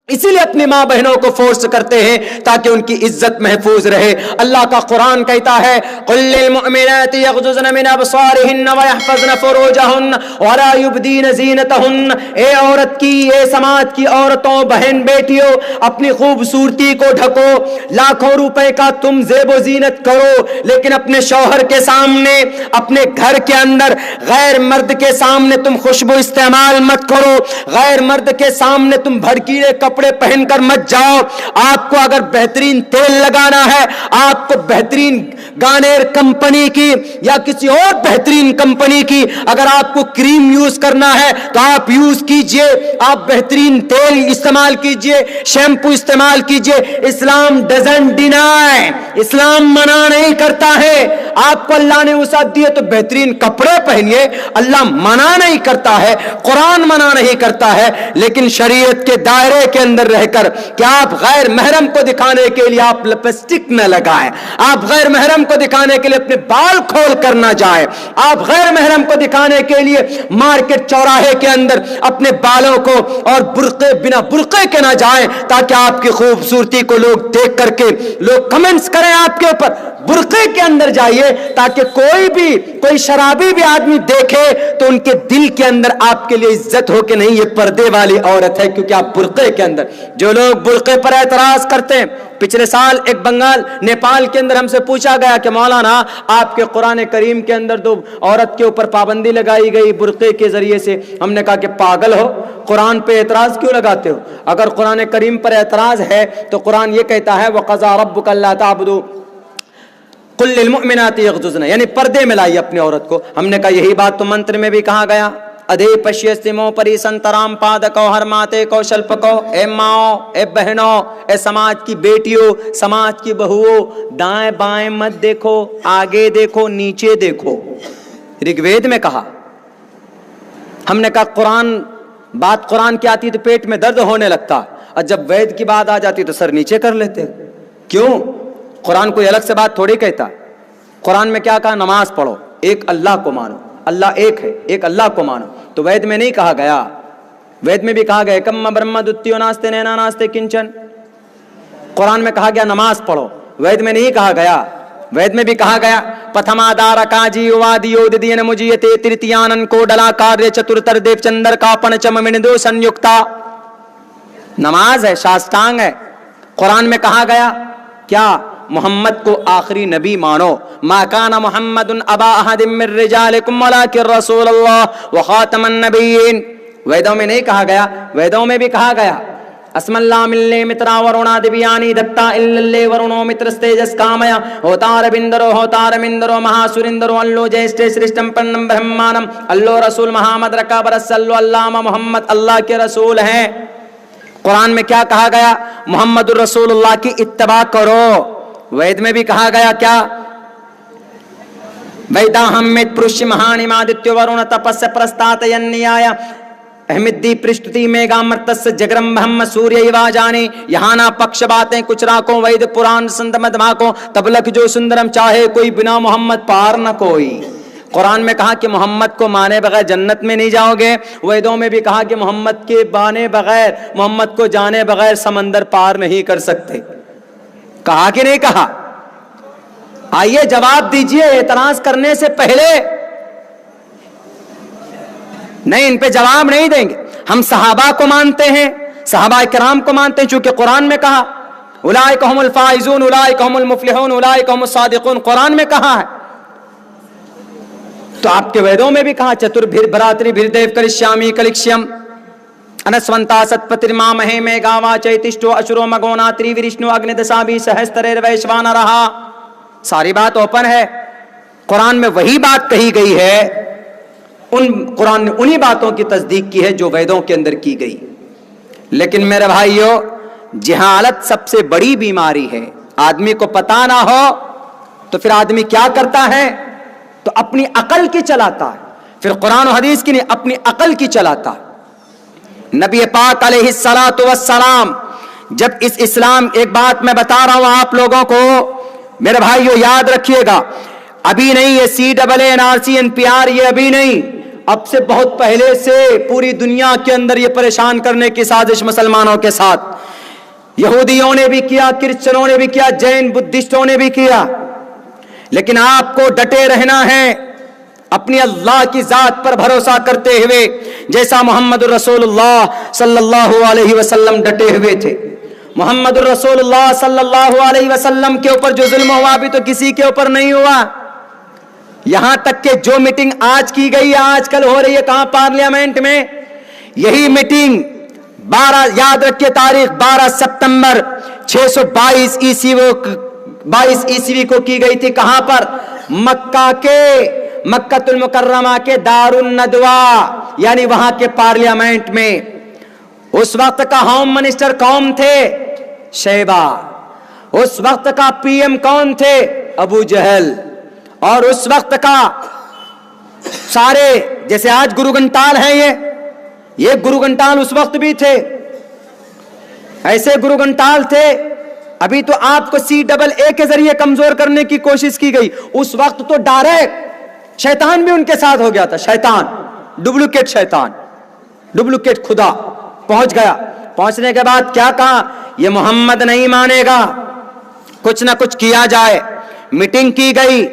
اسی لیے اپنی ماں بہنوں کو فورس کرتے ہیں تاکہ ان کی عزت محفوظ رہے۔ اللہ کا قرآن کہتا ہے قل للمؤمنات یغضضن من ابصارهن ويحفظن فروجهن ولا يبدين زینتهن، اے عورت کی، اے سماج کی عورتوں، بہن بیٹیوں، اپنی خوبصورتی کو ڈھکو، لاکھوں روپے کا تم زیب و زینت کرو، لیکن اپنے شوہر کے سامنے، اپنے گھر کے اندر غیر مرد کے سامنے تم خوشبو استعمال مت کرو، غیر مرد کے سامنے تم بھڑکیلے کپڑے پہن کر مت جاؤ۔ آپ کو اگر بہترین تیل لگانا ہے، آپ کو بہترین گانیر کمپنی کی یا کسی اور بہترین کمپنی کی اگر آپ کو کریم یوز کرنا ہے تو آپ یوز کیجئے، آپ بہترین تیل استعمال کیجئے، شیمپو استعمال کیجئے۔ اسلام ڈزنٹ ڈینائی، اسلام منع نہیں کرتا ہے۔ آپ کو اللہ نے وسعت دی ہے تو بہترین کپڑے پہنیے، اللہ منع نہیں کرتا ہے، قرآن منع نہیں کرتا ہے، لیکن شریعت کے دائرے کے اندر رہ کر کہ آپ غیر محرم کو دکھانے کے لیے آپ لپسٹک نہ لگائیں، آپ غیر محرم کو دکھانے کے لیے اپنے بال کھول کر نہ جائیں، آپ غیر محرم کو دکھانے کے لیے مارکیٹ چوراہے کے اندر اپنے بالوں کو اور برقعے بنا برقعے کے نہ جائیں تاکہ آپ کی خوبصورتی کو لوگ دیکھ کر کے لوگ کمنٹس کریں آپ کے اوپر۔ برقعے کے اندر جائیے تاکہ کوئی شرابی بھی آدمی دیکھے تو ان کے دل کے اندر آپ کے لیے عزت ہو کہ نہیں یہ پردے والی عورت ہے، کیونکہ آپ برقعے کے اندر۔ جو لوگ برقعے پر اعتراض کرتے ہیں، پچھلے سال ایک بنگال نیپال کے اندر ہم سے پوچھا گیا کہ مولانا آپ کے قرآن کریم کے اندر تو عورت کے اوپر پابندی لگائی گئی برقعے کے ذریعے سے۔ ہم نے کہا کہ پاگل ہو، قرآن پہ اعتراض کیوں لگاتے ہو؟ اگر قرآن کریم پر اعتراض ہے تو قرآن یہ کہتا ہے وَقَضَىٰ رَبُّكَ أَلَّا تَعْبُدُوا قُل لِّلْمُؤْمِنَاتِ يَغْضُضْنَ، یعنی پردے میں لائی اپنی عورت کو۔ ہم نے کہا یہی بات تو منتر میں بھی کہا گیا، ادھے پشیستمو پری سنترام پادکو ہر ماتے کو شلپکو، اے ماؤں، اے بہنوں، اے سماج کی بیٹیوں، سماج کی بہوؤں، دائیں بائیں مت دیکھو، آگے دیکھو، نیچے دیکھو۔ رگ وید میں کہا۔ ہم نے کہا بات قرآن کی آتی تو پیٹ میں درد ہونے لگتا، اور جب وید کی بات آ جاتی تو سر نیچے کر لیتے۔ کیوں؟ قرآن کوئی الگ سے بات تھوڑی کہتا۔ قرآن میں کیا کہا؟ نماز پڑھو، ایک اللہ کو مانو، اللہ ایک ہے، ایک اللہ کو مانو۔ تو وید میں نہیں کہا گیا، وید میں بھی کہا گیا کم برہم دتیو ناستے نینا ناستے کنچن۔ قرآن میں کہا گیا نماز پڑھو، وید میں نہیں کہا گیا۔ وید میں بھی کہا گیا پتھما دار کاجی وادیو ددین مجیتے ترتیانن کو ڈلا کاریہ چترتر دیو چندر کا پنچم مندو سنیکتا۔ نماز ہے، شاستانگ ہے۔ قرآن میں کہا گیا کیا؟ محمد کو آخری نبی مانو۔ ما کان محمد ابا احد من رجالکم ولکن رسول اللہ وخاتم النبیین۔ ویدوں میں نہیں کہا گیا، ویدوں میں بھی کہا گیا اسم اللہ ملے مترا ورونا دیویانی دتا اللہ ورونو مترستیجس کامیا ہوتار بندرو ہوتار مندرو مہاسورندرو اللو جیسٹے سرشتم پنم برہمانم اللہ رسول محمد رکا برسلو اللہ محمد اللہ کے رسول ہیں۔ قرآن میں کیا کہا گیا؟ محمد الرسول اللہ کی اتباع کرو۔ وید میں بھی کہا گیا کیا؟ ویداہمت پرش مہانی مادتیو ورون تپس پرستات ینیایا احمدی پرشتی میگا مرتس جگرم بہم سوریہ ایواجانی یہانا پکش باتیں کچھ راکوں وید پران سندمد ماکوں تب لکھ جو سندرم چاہے کوئی بنا محمد پار نہ کوئی۔ قرآن میں کہا کہ محمد کو مانے بغیر جنت میں نہیں جاؤ گے، ویدوں میں بھی کہا کہ محمد کے بانے بغیر، محمد کو جانے بغیر سمندر پار نہیں کر سکتے۔ کہا کہ نہیں کہا؟ آئیے جواب دیجئے اعتراض کرنے سے پہلے۔ نہیں، ان پہ جواب نہیں دیں گے۔ ہم صحابہ کو مانتے ہیں، صحابہ کرام کو مانتے ہیں، چونکہ قرآن میں کہا اولئک هم الفائزون اولئک هم المفلحون اولئک هم الصادقون، قرآن میں کہا ہے۔ تو آپ کے ویدوں میں بھی کہا چتر بھر براتری بھر دیو کرشیامی کلکشیم انسونتا ستپترما مہے میں گاوا چیتشٹو اشرو مگونا تریورشنو اگندسابی سہستریر ویشوانا رہا۔ ساری بات اوپن ہے، قرآن میں وہی بات کہی گئی ہے، قرآن نے انہی باتوں کی تصدیق کی ہے جو ویدوں کے اندر کی گئی۔ لیکن میرے بھائیو، جہالت سب سے بڑی بیماری ہے۔ آدمی کو پتہ نہ ہو تو پھر آدمی کیا کرتا ہے؟ تو اپنی عقل کی چلاتا ہے، پھر قرآن و حدیث کی نہیں، اپنی عقل کی چلاتا ہے۔ نبی پاک علیہ الصلوۃ والسلام جب اس اسلام، ایک بات میں بتا رہا ہوں آپ لوگوں کو میرے بھائیو، یاد رکھیے گا، ابھی نہیں یہ CAA NRC NPR، یہ ابھی نہیں، اب سے بہت پہلے سے پوری دنیا کے اندر یہ پریشان کرنے کی سازش مسلمانوں کے ساتھ یہودیوں نے بھی کیا, کرسچنوں نے بھی کیا, جین بدھسٹوں نے بھی کیا, لیکن آپ کو ڈٹے رہنا ہے اپنی اللہ کی ذات پر بھروسہ کرتے ہوئے, جیسا محمد الرسول اللہ صلی اللہ علیہ وسلم ڈٹے ہوئے تھے. محمد الرسول اللہ صلی اللہ علیہ وسلم کے اوپر جو ظلم ہوا بھی تو کسی کے اوپر نہیں ہوا. یہاں تک کہ جو میٹنگ آج کی گئی, آج کل ہو رہی ہے کہاں, پارلیمنٹ میں, یہی میٹنگ 12 یاد رکھیے تاریخ 12 سپتمبر 622 عیسوی کو کی گئی تھی. کہاں پر؟ مکہ المکرمہ کے دار الندوہ, یعنی وہاں کے پارلیمنٹ میں. اس وقت کا ہوم منسٹر کون تھے؟ شیبہ. اس وقت کا پی ایم کون تھے؟ ابو جہل. اور اس وقت کا سارے, جیسے آج گرو گھنٹال ہیں, یہ گرو گھنٹال اس وقت بھی تھے, ایسے گرو گھنٹال تھے. ابھی تو آپ کو CAA کے ذریعے کمزور کرنے کی کوشش کی گئی, اس وقت تو ڈائریکٹ شیطان بھی ان کے ساتھ ہو گیا تھا. شیطان, ڈپلیکیٹ شیطان, ڈپلیکیٹ خدا پہنچ گیا. پہنچنے کے بعد کیا کہا؟ یہ محمد نہیں مانے گا, کچھ نہ کچھ کیا جائے. میٹنگ کی گئی,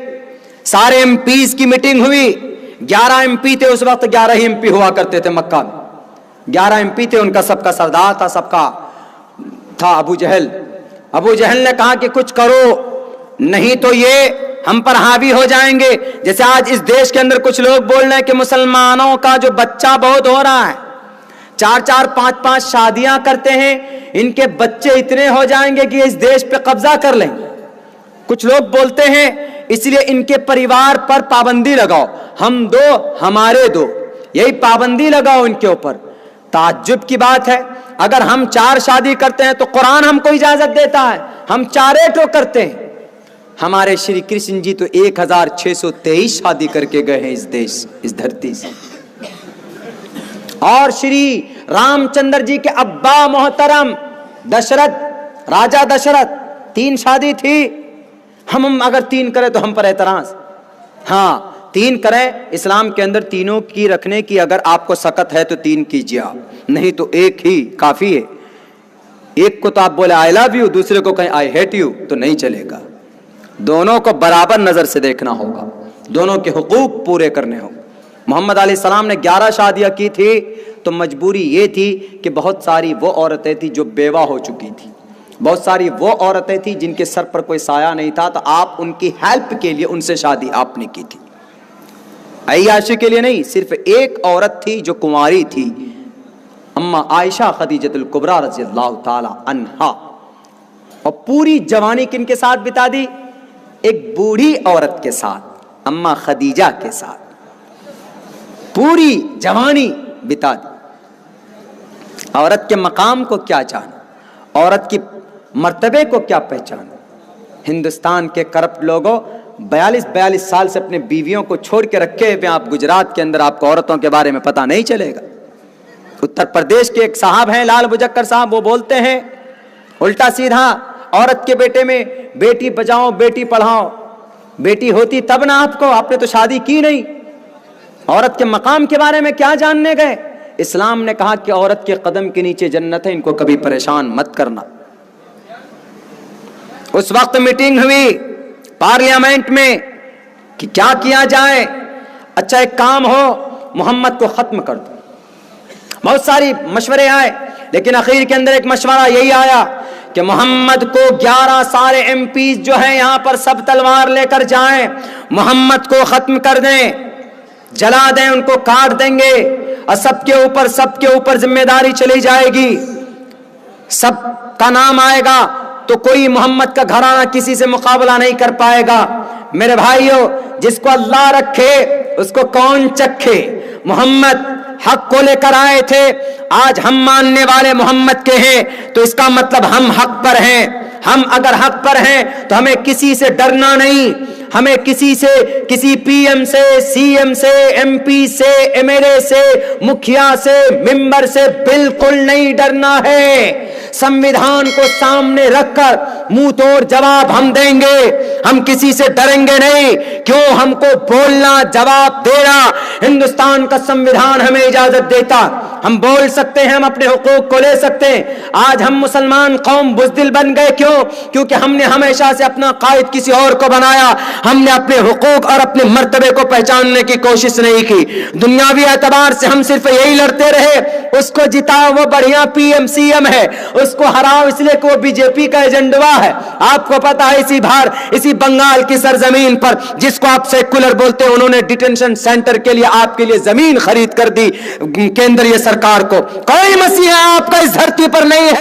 سارے MP کی میٹنگ ہوئی. 11 MP تھے اس وقت, 11 ہی MP ہوا کرتے تھے مکہ میں. 11 MP تھے, ان کا سب کا سردار تھا, سب کا تھا ابو جہل. ابو جہل نے کہا کہ کچھ کرو, نہیں تو یہ ہم پر حاوی ہو جائیں گے. جیسے آج اس دیش کے اندر کچھ لوگ بول رہے ہیں کہ مسلمانوں کا جو بچہ بہت ہو رہا ہے, 4 5 شادیاں کرتے ہیں, ان کے بچے اتنے ہو جائیں گے کہ اس دیش پہ قبضہ کر لیں گے. کچھ لوگ بولتے ہیں اس لیے ان کے پریوار پر پابندی لگاؤ, ہم دو ہمارے دو, یہی پابندی لگاؤ ان کے اوپر. تعجب کی بات ہے, اگر ہم 4 شادی کرتے ہیں تو قرآن ہم کو اجازت دیتا ہے, ہم 4 کرتے ہیں. ہمارے شری کرشن جی تو 1623 شادی کر کے گئے ہیں اس دیش, اس دھرتی سے. اور شری رام چندر جی کے ابا محترم دشرتھ, راجا دشرتھ, 3 شادی تھی. ہم اگر 3 کریں تو ہم پر اعتراض. ہاں 3 کریں, اسلام کے اندر تینوں کی رکھنے کی اگر آپ کو سکت ہے تو 3 کیجیے آپ, نہیں تو 1 ہی کافی ہے. ایک کو تو آپ بولے آئی لو یو, دوسرے کو کہیں آئی ہیٹ یو, تو نہیں چلے گا. دونوں کو برابر نظر سے دیکھنا ہوگا, دونوں کے حقوق پورے کرنے ہوں. محمد علیہ السلام نے 11 شادیاں کی تھی تو مجبوری یہ تھی کہ بہت ساری وہ عورتیں تھیں جو بیوہ ہو چکی تھی, بہت ساری وہ عورتیں تھیں جن کے سر پر کوئی سایہ نہیں تھا, تو آپ ان کی ہیلپ کے لیے ان سے شادی آپ نے کی تھی. عیاشی کے لیے نہیں, صرف ایک عورت تھی جو کنواری تھی, اما عائشہ خدیجۃ الکبریٰ رضی اللہ تعالی عنہا. اور پوری جوانی کن کے ساتھ بتا دی؟ ایک بوڑھی عورت کے ساتھ, اما خدیجہ کے ساتھ پوری جوانی بتا دی. عورت کے مقام کو کیا جانا, عورت کی مرتبے کو کیا پہچانا. ہندوستان کے کرپٹ لوگوں 42 سال سے اپنے بیویوں کو چھوڑ کے رکھے ہوئے, آپ گجرات کے اندر آپ کو عورتوں کے بارے میں پتہ نہیں چلے گا. اتر پردیش کے ایک صاحب ہیں لال بجکر صاحب, وہ بولتے ہیں الٹا سیدھا, عورت کے بیٹے میں بیٹی بچاؤ بیٹی پڑھاؤ. بیٹی ہوتی تب نا آپ نے تو شادی کی نہیں. عورت کے مقام کے بارے میں کیا جاننے گئے؟ اسلام نے کہا کہ عورت کے قدم کے نیچے جنت ہے, ان کو کبھی پریشان مت کرنا. اس وقت میٹنگ ہوئی پارلیمنٹ میں کہ کیا کیا جائے. اچھا ایک کام ہو, محمد کو ختم کر دو. بہت ساری مشورے آئے, لیکن اخیر کے اندر ایک مشورہ یہی آیا کہ محمد کو 11 سارے MPs جو ہیں یہاں پر سب تلوار لے کر جائیں, محمد کو ختم کر دیں, جلا دیں, ان کو کاٹ دیں گے, اور سب کے اوپر ذمہ داری چلی جائے گی. سب کا نام آئے گا تو کوئی محمد کا گھرانہ کسی سے مقابلہ نہیں کر پائے گا. میرے بھائیو, جس کو اللہ رکھے اس کو کون چکھے. محمد حق کو لے کر آئے تھے, آج ہم ماننے والے محمد کے ہیں تو اس کا مطلب ہم حق پر ہیں. ہم اگر حق پر ہیں تو ہمیں کسی سے ڈرنا نہیں, ہمیں کسی سے, کسی PM سے, CM سے, MP سے, MLA سے, مکھیا سے, ممبر سے بالکل نہیں ڈرنا ہے. سمویدھان کو سامنے رکھ کر منہ توڑ جواب ہم دیں گے. ہم کسی سے ڈریں گے نہیں. کیوں؟ ہم کو بولنا، جواب دینا ہندوستان کا سنویدھان ہمیں اجازت دیتا. ہم بول سکتے ہیں، ہم اپنے حقوق کو لے سکتے ہیں. آج ہم مسلمان قوم بزدل بن گئے. کیوں؟ کیونکہ ہم نے ہمیشہ سے اپنا قائد کسی اور کو بنایا. ہم نے اپنے حقوق اور اپنے مرتبے کو پہچاننے کی کوشش نہیں کی. دنیاوی اعتبار سے ہم صرف یہی لڑتے رہے، اس کو جتاؤ وہ بڑھیا پی ایم سی ایم ہے، اس کو ہراؤ اس لیے کہ وہ بی جے پی کا ایجنڈا ہے. آپ کو پتا ہے اسی بنگال کی سرزمین پر جس کو آپ سیکولر بولتے ہیں، انہوں نے ڈیٹینشن سینٹر کے لیے آپ کے لیے زمین خرید کر دی کیندریہ سرکار کو. کوئی مسیحا آپ کا اس دھرتی پر نہیں ہے.